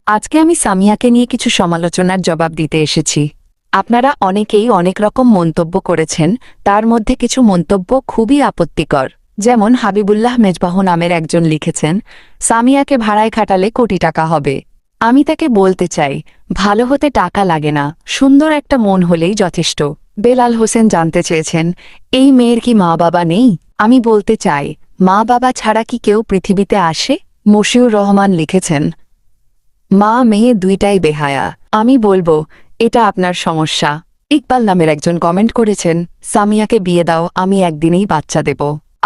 আজকে আমি সামিয়াকে নিয়ে কিছু সমালোচনার জবাব দিতে এসেছি। আপনারা অনেকেই অনেক রকম মন্তব্য করেছেন, তার মধ্যে কিছু মন্তব্য খুবই আপত্তিকর। যেমন হাবিবুল্লাহ মেজবাহ নামের একজন লিখেছেন, সামিয়াকে ভাড়ায় খাটালে কোটি টাকা হবে। আমি তাকে বলতে চাই, ভালো হতে টাকা লাগে না, সুন্দর একটা মন হলেই যথেষ্ট। বেলাল হোসেন জানতে চেয়েছেন, এই মেয়ের কি মা বাবা নেই? আমি বলতে চাই, মা বাবা ছাড়া কি কেউ পৃথিবীতে আসে? মশিউর রহমান লিখেছেন, মা মেয়ে দুইটাই বেহায়া। আমি বলবো, এটা আপনার সমস্যা। ইকবাল নামের একজন কমেন্ট করেছেন, সামিয়াকে বিয়ে দাও, আমি একদিনেই বাচ্চা দেব।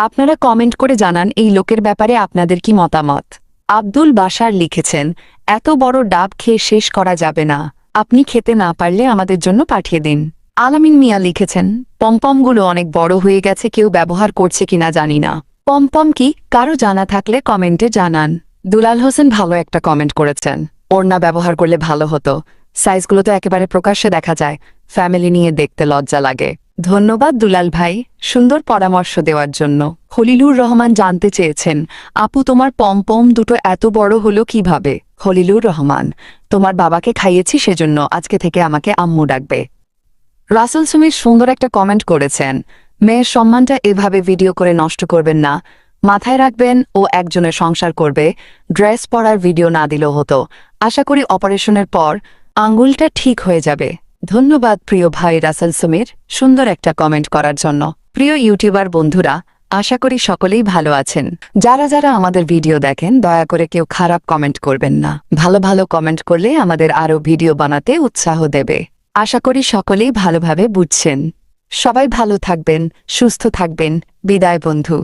আপনারা কমেন্ট করে জানান এই লোকের ব্যাপারে আপনাদের কি মতামত। আব্দুল বাশার লিখেছেন, এত বড় ডাব খেয়ে শেষ করা যাবে না, আপনি খেতে না পারলে আমাদের জন্য পাঠিয়ে দিন। আলামিন মিয়া লিখেছেন, পমপমগুলো অনেক বড় হয়ে গেছে, কেউ ব্যবহার করছে কিনা জানি না। পমপম কি কারো জানা থাকলে কমেন্টে জানান। দুলাল হোসেন ভালো একটা কমেন্ট করেছেন, ওড়না ব্যবহার করলে ভালো হতো, সাইজগুলো তো একেবারে প্রকাশ্যে দেখা যায়, ফ্যামিলি নিয়ে দেখতে লজ্জা লাগে। ধন্যবাদ দুলাল ভাই, সুন্দর পরামর্শ দেওয়ার জন্য। খলিলুর রহমান জানতে চেয়েছেন, আপু তোমার পমপম দুটো এত বড় হলো কিভাবে? খলিলুর রহমান, তোমার বাবাকে খাইয়েছি, সেজন্য আজকে থেকে আমাকে আম্মু ডাকবে। রাসেল সুমির সুন্দর একটা কমেন্ট করেছেন, মেয়ের সম্মানটা এভাবে ভিডিও করে নষ্ট করবেন না, মাথায় রাখবেন ও একজনের সংসার করবে, ড্রেস পরার ভিডিও না দিলেও হতো। আশা করি অপারেশনের পর আঙ্গুলটা ঠিক হয়ে যাবে। ধন্যবাদ প্রিয় ভাই রাসেল সুমির সুন্দর একটা কমেন্ট করার জন্য। প্রিয় ইউটিউবার বন্ধুরা, আশা করি সকলেই ভালো আছেন। যারা যারা আমাদের ভিডিও দেখেন, দয়া করে কেউ খারাপ কমেন্ট করবেন না। ভালো ভালো কমেন্ট করলে আমাদের আরও ভিডিও বানাতে উৎসাহ দেবে। আশা করি সকলেই ভালোভাবে বুঝছেন। সবাই ভালো থাকবেন, সুস্থ থাকবেন। বিদায় বন্ধু।